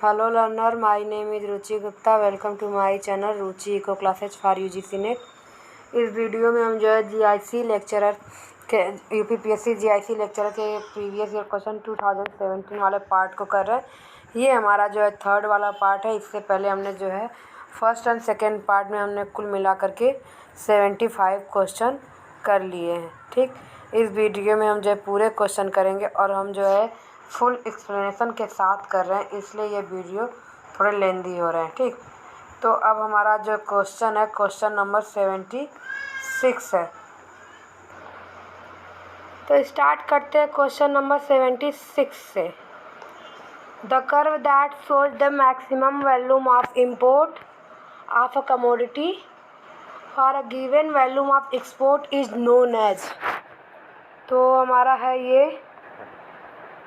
Hello learner, my name is Ruchi Gupta. Welcome to my channel Ruchi eco classes for UGC NET. इस video में हम जो है जीआईसी लेक्चरर के यूपीपीएससी जीआईसी लेक्चरर के प्रीवियस ईयर क्वेश्चन 2017 वाले पार्ट को कर रहे हैं। ये हमारा जो है थर्ड वाला पार्ट है। इससे पहले हमने जो है फर्स्ट एंड सेकेंड पार्ट में हमने कुल मिला करके 75 क्वेश्चन कर लिए हैं। ठीक, इस वीडियो में हम जो है पूरे क्वेश्चन करेंगे और हम जो है फुल एक्सप्लेनेशन के साथ कर रहे हैं, इसलिए ये वीडियो थोड़े लेंदी हो रहे हैं। ठीक, तो अब हमारा जो क्वेश्चन है क्वेश्चन नंबर 76 है। तो स्टार्ट करते हैं क्वेश्चन नंबर 76 से। The curve that shows the maximum volume of import of a commodity for a given volume of export is known as. तो हमारा है ये,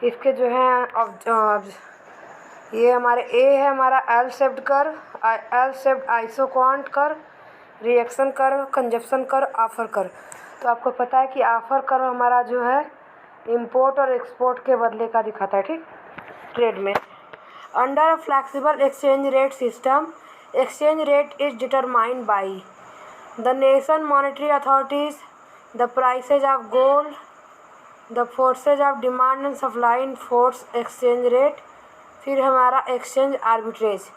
इसके जो है ये हमारे ए है हमारा L shaped curve, L shaped isoquant curve, reaction curve, consumption curve, offer curve. तो आपको पता है कि ऑफर कर्व हमारा जो है इंपोर्ट और एक्सपोर्ट के बदले का दिखाता है। ठीक, ट्रेड में under a flexible exchange rate system, exchange rate is determined by the nation monetary authorities, the prices of gold, the forces of demand and supply in force exchange rate, फिर हमारा exchange arbitrage.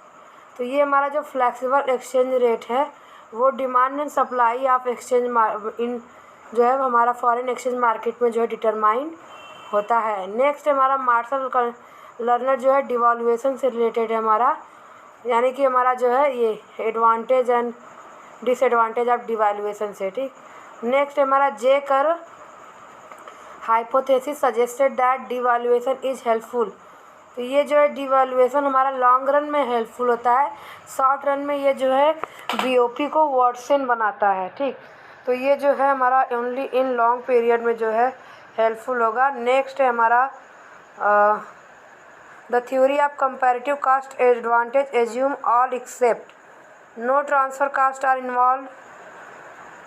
तो ये हमारा जो flexible exchange rate है वो demand and supply of exchange इन जो है हमारा फॉरेन एक्सचेंज मार्केट में जो है डिटरमाइन होता है। नेक्स्ट हमारा मार्शल लर्नर जो है डिवैल्यूएशन से रिलेटेड है हमारा, यानी कि हमारा जो है ये advantage and disadvantage of devaluation से। ठीक, नेक्स्ट हमारा J curve, hypothesis suggested that devaluation is helpful. तो ये जो है डिवैल्यूएशन हमारा लॉन्ग रन में हेल्पफुल होता है, शॉर्ट रन में ये जो है बीओपी को वर्सन बनाता है। ठीक, तो ये जो है हमारा ओनली इन लॉन्ग पीरियड में जो है हेल्पफुल होगा। नेक्स्ट है हमारा the theory of comparative cost advantage assume all except no transfer cost are involve,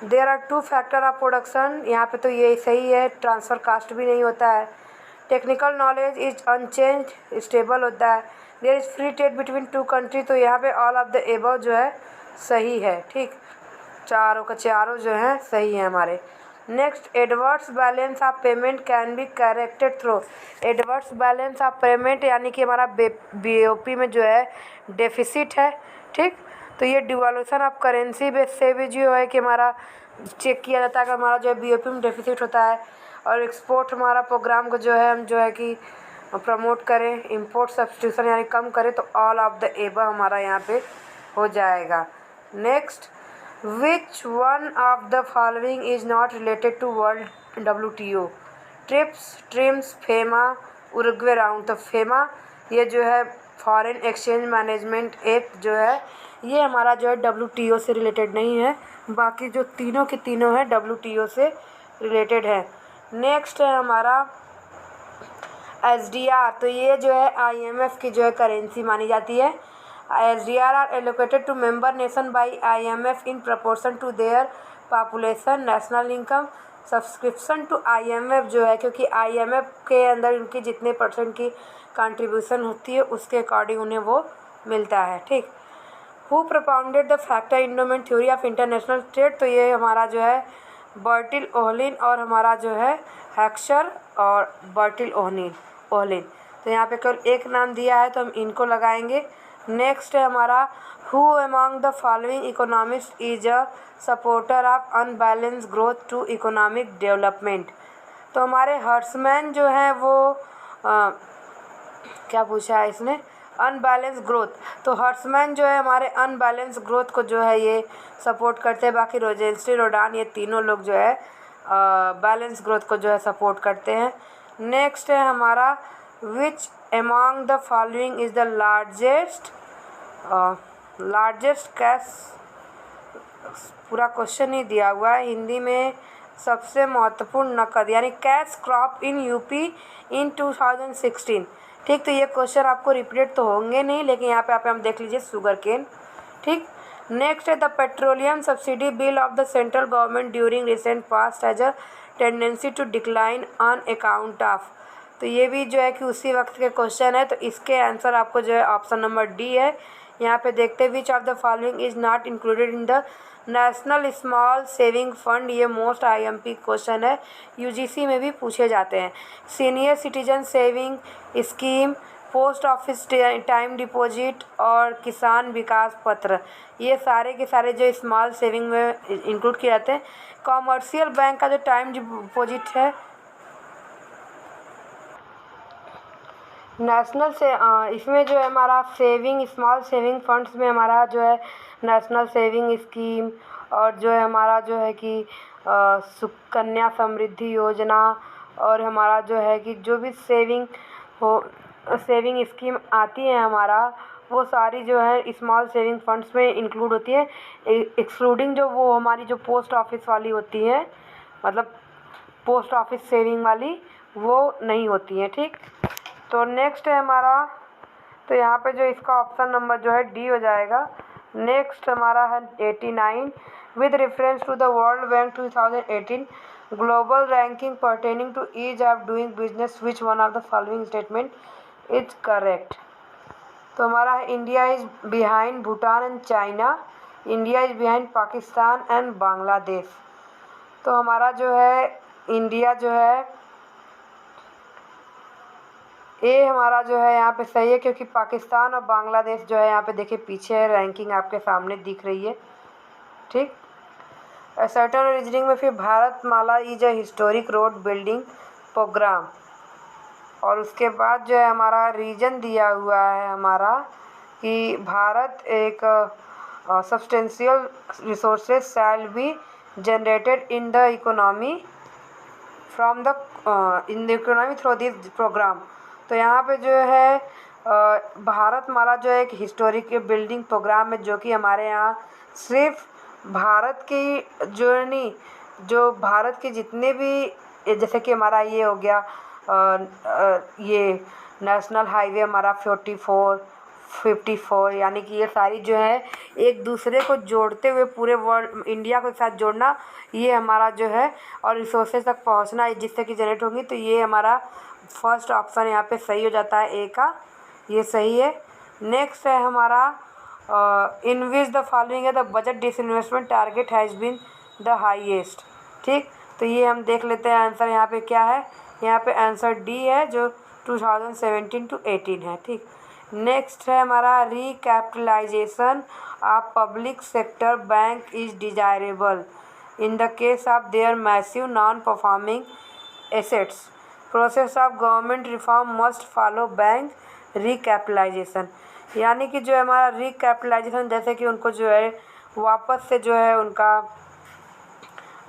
there are two factor of production. यहाँ पे तो ये सही है, ट्रांसफ़र कास्ट भी नहीं होता है। Technical knowledge is unchange stable होता है। There is free trade between two country. तो यहाँ पे ऑल ऑफ द एबव जो है सही है। ठीक, चारों का चारों जो है सही है हमारे। Next adverse balance of payment can be corrected through. Adverse balance of payment यानी कि हमारा बीओपी में जो है डेफिसिट है। ठीक, तो ये डिवैल्यूएशन ऑफ करेंसी बेस से भी जो है कि हमारा चेक किया जाता है कि हमारा जो है बीओपी में डेफिसिट होता है। और एक्सपोर्ट हमारा प्रोग्राम को जो है हम जो है कि प्रमोट करें, इंपोर्ट सब्स्टिट्यूशन यानी कम करें, तो ऑल ऑफ द एबव हमारा यहाँ पे हो जाएगा। Next, which one of the following is not related to world WTO? TRIPS, TRIMS, FEMA, Uruguay round. तो फेमा ये जो है फॉरेन एक्सचेंज मैनेजमेंट एक्ट जो है ये हमारा जो है WTO से रिलेटेड नहीं है, बाकी जो तीनों के तीनों है WTO से रिलेटेड है। नेक्स्ट है हमारा SDR। तो ये जो है IMF की जो है करेंसी मानी जाती है। SDR are allocated to member nation by IMF in proportion to their population national income. Subscription to IMF जो है, क्योंकि IMF के अंदर उनकी जितने % की कंट्रीब्यूशन होती है उसके अकॉर्डिंग उन्हें वो मिलता है। ठीक, who propounded the factor endowment theory of international trade. तो ये हमारा जो है बर्टिल ओहलिन और हमारा जो है हैक्सर और बर्टिल ओहलिन। तो यहाँ पे केवल एक नाम दिया है तो हम इनको लगाएंगे। नेक्स्ट है हमारा who among the following economist is a supporter of unbalance growth to economic development. तो हमारे हर्ट्समैन जो है वो क्या पूछा है इसने, अनबैलेंस ग्रोथ। तो हर्ट्समैन जो है हमारे अनबैलेंस ग्रोथ को जो है ये सपोर्ट करते हैं। बाकी रोजेंस्टी, रोडान ये तीनों लोग जो है बैलेंस ग्रोथ को जो है सपोर्ट करते हैं। नेक्स्ट है हमारा which among the following is the largest cash. पूरा क्वेश्चन ही दिया हुआ है हिंदी में। सबसे महत्वपूर्ण नकद यानी cash crop in UP in 2016। ठीक, तो ये क्वेश्चन आपको रिपीट तो होंगे नहीं, लेकिन यहाँ पे हम देख लीजिए शुगर केन। ठीक, नेक्स्ट है the petroleum subsidy bill of the central government during recent past has a tendency to decline on account of. तो ये भी जो है कि उसी वक्त के क्वेश्चन है। तो इसके आंसर आपको जो है ऑप्शन नंबर डी है। यहाँ पे देखते हैं विच of the following is not included in the national small saving fund. ये मोस्ट आईएमपी क्वेश्चन है, यूजीसी में भी पूछे जाते हैं। Senior citizen saving scheme, post office time deposit और किसान विकास पत्र, ये सारे के सारे जो स्मॉल सेविंग में इंक्लूड किए जाते हैं। कॉमर्शियल बैंक का जो टाइम डिपॉजिट है नेशनल से इसमें जो है हमारा सेविंग स्मॉल सेविंग फंड्स में हमारा जो है नेशनल सेविंग स्कीम और जो है हमारा जो है कि सुकन्या समृद्धि योजना और हमारा जो है कि जो भी सेविंग स्कीम आती है हमारा, वो सारी जो है स्मॉल सेविंग फंड्स में इंक्लूड होती है, एक्सक्लूडिंग जो वो हमारी जो पोस्ट ऑफिस वाली होती है, मतलब पोस्ट ऑफिस सेविंग वाली वो नहीं होती है। ठीक, तो नेक्स्ट है हमारा, तो यहाँ पे जो इसका ऑप्शन नंबर जो है डी हो जाएगा। नेक्स्ट हमारा है 89, with reference to the world bank 2018 global ranking pertaining to ease of doing business, which one of the following statement is correct. तो हमारा है India is behind Bhutan and China, India is behind Pakistan and Bangladesh. तो हमारा जो है India जो है ये हमारा जो है यहाँ पे सही है, क्योंकि पाकिस्तान और बांग्लादेश जो है यहाँ पे देखिए पीछे है, रैंकिंग आपके सामने दिख रही है। ठीक, सर्टेन रीजनिंग में फिर Bharatmala is a historic road building programme, और उसके बाद जो है हमारा रीजन दिया हुआ है हमारा कि भारत एक substantial resources shall be generated in the economy from the in the economy through this programme. तो यहाँ पे जो है भारत माला जो है एक हिस्टोरिक बिल्डिंग प्रोग्राम है, जो कि हमारे यहाँ सिर्फ भारत की जर्नी, जो भारत के जितने भी जैसे कि हमारा ये हो गया ये नेशनल हाईवे हमारा 54 यानी कि ये सारी जो है एक दूसरे को जोड़ते हुए पूरे वर्ल्ड इंडिया के साथ जोड़ना, ये हमारा जो है और रिसोर्सेज तक पहुंचना जिससे कि जनरेट होंगी। तो ये हमारा फर्स्ट ऑप्शन यहाँ पे सही हो जाता है, ए का, ये सही है। नेक्स्ट है हमारा इन विच द फॉलोइंग है the budget disinvestment target has been the highest. ठीक, तो ये हम देख लेते हैं आंसर यहाँ पे क्या है। यहाँ पे आंसर डी है जो 2017 to 18 है। ठीक, नेक्स्ट है हमारा recapitalisation of public sector bank is desirable in the case of their massive non performing assets, process of government reform must follow bank recapitalisation. यानी कि जो है हमारा रिकैपिटलाइजेशन, जैसे कि उनको जो है वापस से जो है उनका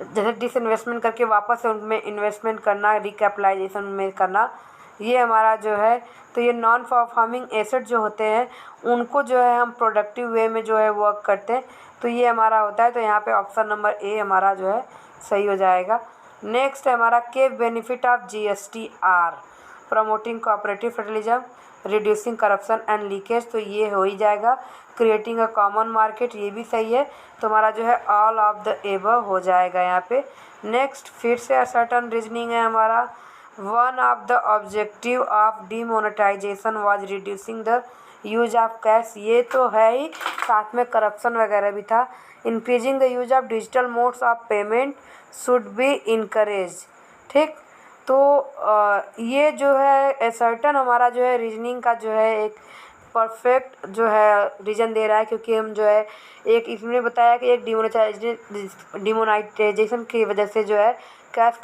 जैसे डिसइन्वेस्टमेंट करके वापस से उनमें इन्वेस्टमेंट करना, रिकैपिटलाइजेशन में करना, ये हमारा जो है। तो ये नॉन परफॉर्मिंग एसेट जो होते हैं उनको जो है हम प्रोडक्टिव वे में जो है वर्क करते हैं, तो ये हमारा होता है। तो यहाँ पे ऑप्शन नंबर ए हमारा जो है सही हो जाएगा। नेक्स्ट है हमारा के benefit of GST R promoting cooperative federalism, reducing corruption and leakage, तो ये हो ही जाएगा। क्रिएटिंग अ कॉमन मार्केट, ये भी सही है। तो हमारा जो है ऑल ऑफ द एबव हो जाएगा यहाँ पे। नेक्स्ट फिर से सर्टेन रीजनिंग है हमारा, one of the objective of demonetisation was reducing the use of cash, ये तो है ही, साथ में करप्शन वगैरह भी था। Increasing the use of digital modes of payment should be encourage. ठीक, तो ये जो है सर्टेन हमारा जो है रीजनिंग का जो है एक परफेक्ट जो है रीजन दे रहा है, क्योंकि हम जो है एक इसमें बताया कि एक डिमोनेटाइजेशन की वजह से जो है कैश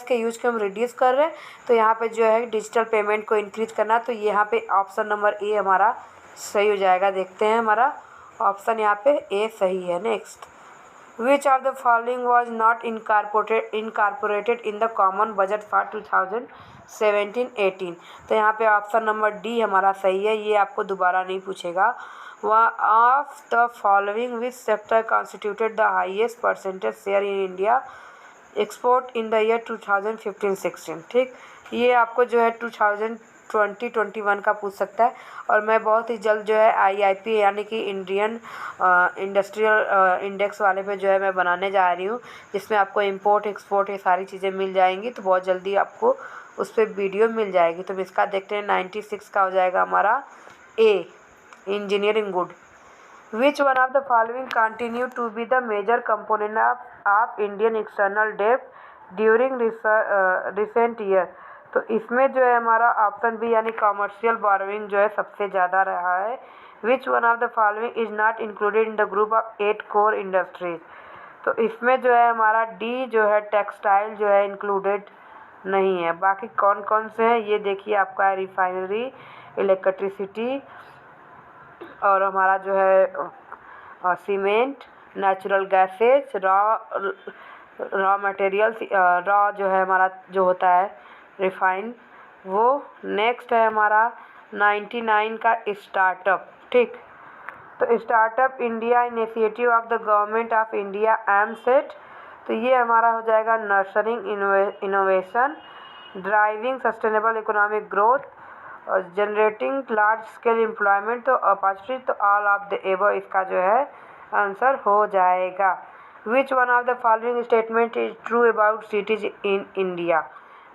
के यूज को हम रिड्यूस कर रहे हैं। तो यहाँ पे जो है डिजिटल पेमेंट को इंक्रीज करना, तो यहाँ पे ऑप्शन नंबर ए हमारा सही हो जाएगा। देखते हैं हमारा ऑप्शन यहाँ पे ए सही है। Next, which of the following was not incorporated in the common budget for 2017-18। तो यहाँ पे ऑप्शन नंबर डी हमारा सही है, ये आपको दोबारा नहीं पूछेगा। One of the following which sector constituted the highest percentage share in India export in the year 2015-16। ठीक, ये आपको जो है 2020-21 का पूछ सकता है। और मैं बहुत ही जल्द जो है IIP यानी कि इंडियन इंडस्ट्रियल इंडेक्स वाले पे जो है मैं बनाने जा रही हूँ, जिसमें आपको इंपोर्ट एक्सपोर्ट ये सारी चीज़ें मिल जाएंगी। तो बहुत जल्दी आपको उस पर वीडियो मिल जाएगी। तो इसका देखते हैं 96 का हो जाएगा हमारा A, engineering good. Which one of the following continue to be the major component of Indian external डेब्ट ड्यूरिंग रिसेंट ईयर। तो इसमें जो है हमारा ऑप्शन बी यानी कॉमर्शियल बोरोइंग जो है सबसे ज़्यादा रहा है। Which one of the following is not included in the group of 8 core industries. तो इसमें जो है हमारा डी जो है टेक्सटाइल जो है इंक्लूडेड नहीं है। बाकी कौन कौन से हैं ये देखिए, आपका है रिफाइनरी, इलेक्ट्रिसिटी और हमारा जो है cement, natural gases, raw materials, raw जो है हमारा जो होता है रिफाइन वो। नेक्स्ट है हमारा 99 का स्टार्टअप। ठीक, तो startup India initiative of the government of India aims set. तो ये हमारा हो जाएगा nurturing innovation, driving sustainable economic growth और जनरेटिंग लार्ज स्केल एम्प्लॉयमेंट। तो अपॉर्चुनिटी, तो ऑल ऑफ द एबव इसका जो है आंसर हो जाएगा। Which one of the following statement is true about cities in India?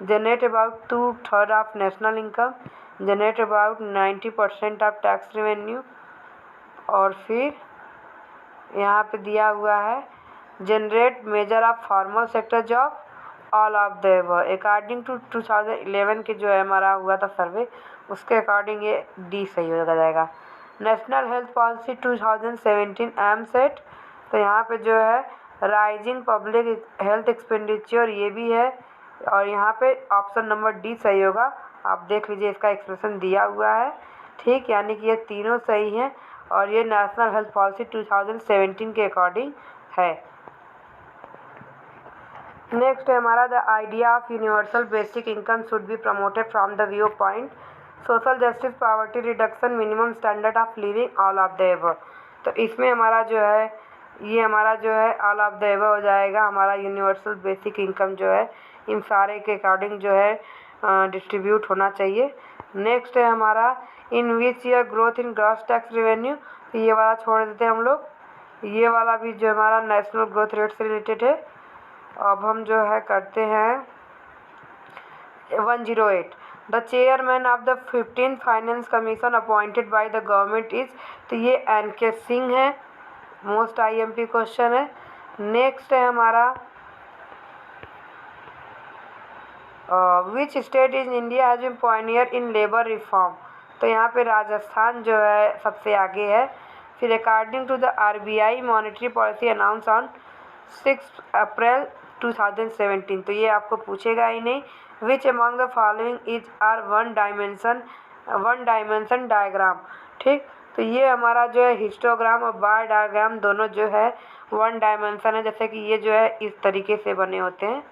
Generate about 2/3 of national income, generate about 90% of tax revenue, और फिर यहाँ पे दिया हुआ है generate major of formal sector job, all of the above. According to 2011 के जो है हमारा हुआ था सर्वे, उसके अकॉर्डिंग ये डी सही हो जाएगा। National health policy 2017 aim set. तो यहाँ पे जो है राइजिंग पब्लिक हेल्थ एक्सपेंडिचर ये भी है, और यहाँ पे ऑप्शन नंबर डी सही होगा। आप देख लीजिए इसका एक्सप्रेशन दिया हुआ है। ठीक, यानी कि ये तीनों सही हैं और ये नेशनल हेल्थ पॉलिसी 2017 के अकॉर्डिंग है। नेक्स्ट है हमारा the idea of universal basic income should be promoted from the view point social justice, poverty reduction, minimum standard of living, all of the above. तो इसमें हमारा जो है ये हमारा जो है ऑल ऑफ द एबव हो जाएगा। हमारा यूनिवर्सल बेसिक इनकम जो है इन सारे के अकॉर्डिंग जो है डिस्ट्रीब्यूट होना चाहिए। नेक्स्ट है हमारा in which year growth in gross tax revenue. तो ये वाला छोड़ देते हैं हम लोग, ये वाला भी जो हमारा नेशनल ग्रोथ रेट से रिलेटेड है। अब हम जो है करते हैं 108। The chairman of the 15th finance commission appointed by the government is. तो ये एन.के. सिंह है, मोस्ट IMP क्वेश्चन है। नेक्स्ट है हमारा which state is India has been pioneer in labour reform. तो यहाँ पे राजस्थान जो है सबसे आगे है। फिर according to the RBI monetary policy announce on 6 April 2017। तो ये आपको पूछेगा ही नहीं। Which among the following is are one dimension diagram. ठीक, तो ये हमारा जो है हिस्टोग्राम और बार डायग्राम दोनों जो है 1 डायमेंशन है। जैसे कि ये जो है इस तरीके से बने होते हैं।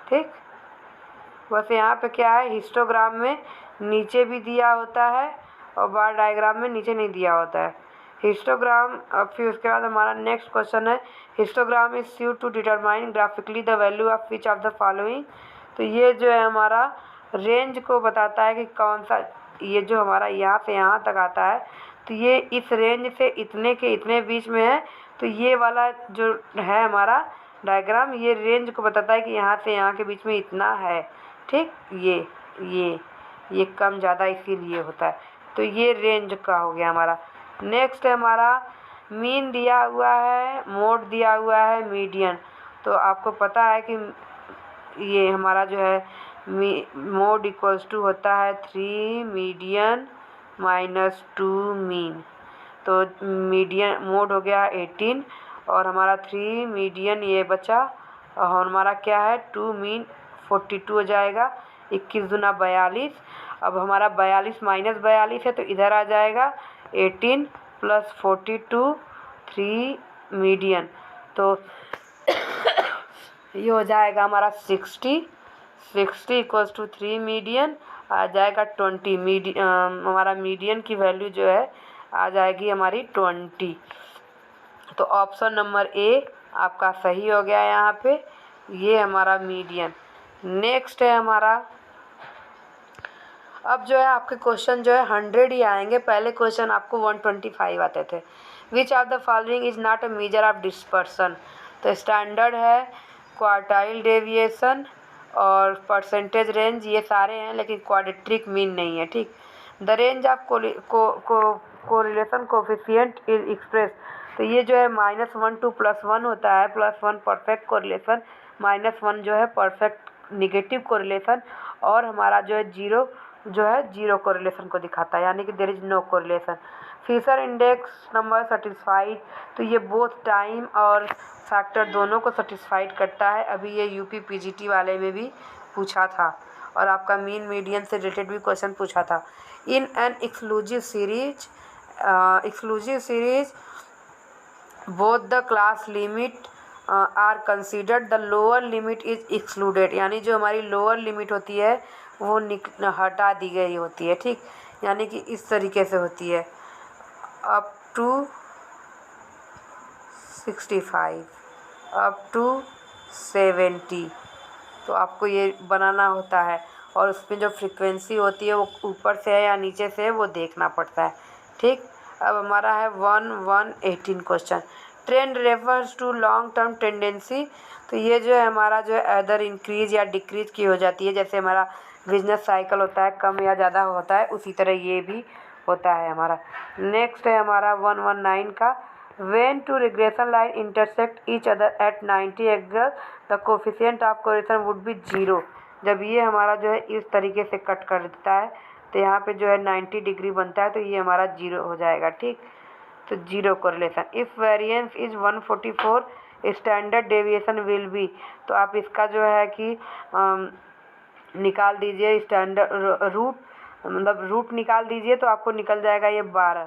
ठीक, बस यहाँ पे क्या है हिस्टोग्राम में नीचे भी दिया होता है और बार डायग्राम में नीचे नहीं दिया होता है हिस्टोग्राम। फिर उसके बाद हमारा नेक्स्ट क्वेश्चन है histogram is used to determine graphically the value of which of the following. तो ये जो है हमारा रेंज को बताता है कि कौन सा, ये जो हमारा यहाँ से यहाँ तक आता है तो ये इस रेंज से इतने के इतने बीच में है। तो ये वाला जो है हमारा डायग्राम ये रेंज को बताता है कि यहाँ से यहाँ के बीच में इतना है। ठीक, ये कम ज़्यादा इसीलिए होता है। तो ये रेंज का हो गया हमारा। नेक्स्ट है हमारा मीन दिया हुआ है, मोड दिया हुआ है, मीडियन। तो आपको पता है कि ये हमारा जो है मोड इक्वल्स टू होता है 3 मीडियन माइनस 2 मीन। तो मीडियन मोड हो गया 18 और हमारा 3 मीडियन ये बचा और हमारा क्या है 2 मीन 42 हो जाएगा। 21 दूना 42। अब हमारा 42 माइनस 42 है तो इधर आ जाएगा 18 प्लस 42 3 मीडियन। तो ये हो जाएगा हमारा 60 इक्वल्स टू 3 मीडियन आ जाएगा 20। हमारा मीडियन की वैल्यू जो है आ जाएगी हमारी 20। तो ऑप्शन नंबर ए आपका सही हो गया यहाँ पे, ये हमारा मीडियन। नेक्स्ट है हमारा, अब जो है आपके क्वेश्चन जो है 100 ही आएंगे। पहले क्वेश्चन आपको 125 आते थे। विच of the following is not a measure of dispersion. तो स्टैंडर्ड है, क्वार्टाइल डेविएशन और परसेंटेज रेंज, ये सारे हैं, लेकिन क्वाड्रेटिक मीन नहीं है। ठीक, the range of correlation coefficient is express, तो ये जो है -1 to +1 होता है, +1 परफेक्ट कोरिलेशन, -1 जो है परफेक्ट निगेटिव कोरिलेशन, और हमारा जो है 0 जो है जीरो कोरिलेशन को दिखाता है, यानी कि there is no correlation. Fisher index number satisfied, तो ये बोथ टाइम और फैक्टर दोनों को सेटिस्फाइड करता है। अभी ये यूपी पीजीटी वाले में भी पूछा था, और आपका मीन मीडियन से रिलेटेड भी क्वेश्चन पूछा था। In an exclusive series both the class limit are considered, the lower limit is excluded, यानी जो हमारी लोअर लिमिट होती है वो हटा दी गई होती है। ठीक, यानी कि इस तरीके से होती है अप टू 65 अप टू 70, तो आपको ये बनाना होता है, और उसमें जो फ्रीक्वेंसी होती है वो ऊपर से है या नीचे से है वो देखना पड़ता है। ठीक, अब हमारा है 1-1-18 question. Trend refers to long term tendency, तो ये जो है हमारा जो है अदर इंक्रीज या डिक्रीज की हो जाती है, जैसे हमारा बिजनेस साइकिल होता है, कम या ज़्यादा होता है, उसी तरह ये भी होता है हमारा। नेक्स्ट है हमारा 119 का, when two regression line intersect each other at 90 angle the coefficient of correlation would be 0, जब ये हमारा जो है इस तरीके से कट कर देता है तो यहाँ पे जो है 90 डिग्री बनता है, तो ये हमारा 0 हो जाएगा। ठीक, तो 0 correlation. If variance is 144 standard deviation will be, तो आप इसका जो है कि निकाल दीजिए स्टैंडर्ड रूट, मतलब रूट निकाल दीजिए तो आपको निकल जाएगा ये 12।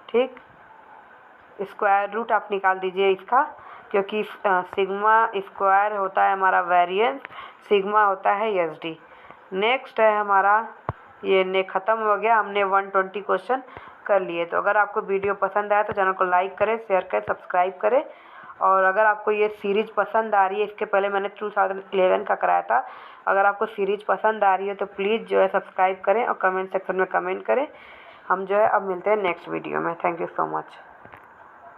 ठीक, स्क्वायर रूट आप निकाल दीजिए इसका, क्योंकि सिग्मा स्क्वायर होता है हमारा वेरिएंस, सिग्मा होता है एसडी। नेक्स्ट है हमारा ये ख़त्म हो गया, हमने 120 क्वेश्चन कर लिए। तो अगर आपको वीडियो पसंद आया तो चैनल को लाइक करें, शेयर करें, सब्सक्राइब करें, और अगर आपको ये सीरीज़ पसंद आ रही है, इसके पहले मैंने 2011 का कराया था, अगर आपको सीरीज़ पसंद आ रही है तो प्लीज़ जो है सब्सक्राइब करें और कमेंट सेक्शन में कमेंट करें। हम जो है अब मिलते हैं नेक्स्ट वीडियो में। Thank you so much.